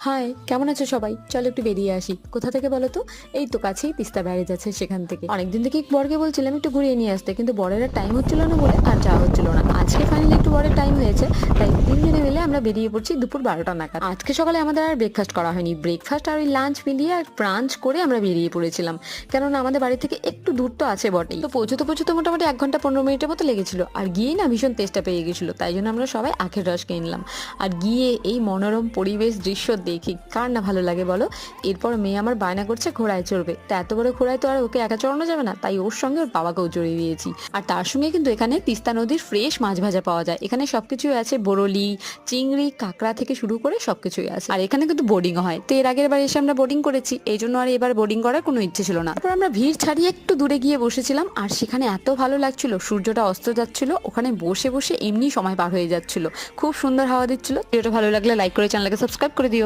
High, কেমন আছো সবাই? চলো একটু বেরিয়ে আসি। কোথা থেকে বলো তো? এই তো কাছেই তিস্তা ব্যারেজ আছে, সেখান থেকে। অনেকদিন থেকেই বরকে বলছিলাম একটু ঘুরিয়ে নিয়ে আসতে, কিন্তু বরের আর টাইম হচ্ছিল না বলে আর যাওয়া হচ্ছিল না। আজকে ফাইনালি একটু বরের টাইম হয়েছে, তাই তিনজনে মিলে আমরা বেরিয়ে পড়ছি দুপুর 12টা নাগাদ। আজকে সকালে আমাদের আর ব্রেকফাস্ট করা হয়নি, ব্রেকফাস্ট আর ওই লাঞ্চ মিলিয়ে আর ব্রাঞ্চ করে আমরা বেরিয়ে পড়েছিলাম। কেননা আমাদের বাড়ি থেকে একটু দূর তো আছে বটেই। তো পৌঁছতে পৌঁছতে মোটামুটি 1 ঘন্টা 15 মিনিটের মতো লেগেছিল। আর গিয়েই না ভীষণ তেষ্টা পেয়ে গেছিল, তাই জন্য আমরা সবাই আখের রস কিনলাম। আর গিয়ে এই মনোরম পরিবেশ দৃশ্য দেখি কার না ভালো লাগে বলো। এরপর মেয়ে আমার বায়না করছে ঘোড়ায় চড়বে, তা এত বড় ঘোড়ায় তো আর ওকে একা চড়ানো যাবে না, তাই ওর সঙ্গে ওর বাবাকেও চড়িয়ে দিয়েছি। আর তার সঙ্গে কিন্তু এখানে তিস্তা নদীর ফ্রেশ মাছ ভাজা পাওয়া যায়। এখানে সবকিছুই আছে, বরলি, চিংড়ি, কাঁকড়া থেকে শুরু করে সবকিছুই আছে। আর এখানে কিন্তু বোর্ডিংও হয়। তো এর আগের বার এসে আমরা বোর্ডিং করেছি, এই জন্য আর এবার বোর্ডিং করার কোনো ইচ্ছে ছিল না। তারপর আমরা ভিড় ছাড়িয়ে একটু দূরে গিয়ে বসেছিলাম, আর সেখানে এত ভালো লাগছিল, সূর্যটা অস্ত যাচ্ছিল, ওখানে বসে বসে এমনি সময় পার হয়ে যাচ্ছিল। খুব সুন্দর হাওয়া দিচ্ছিল। ভিডিওটা ভালো লাগলে লাইক করে চ্যানেলকে সাবস্ক্রাইব করে দিও।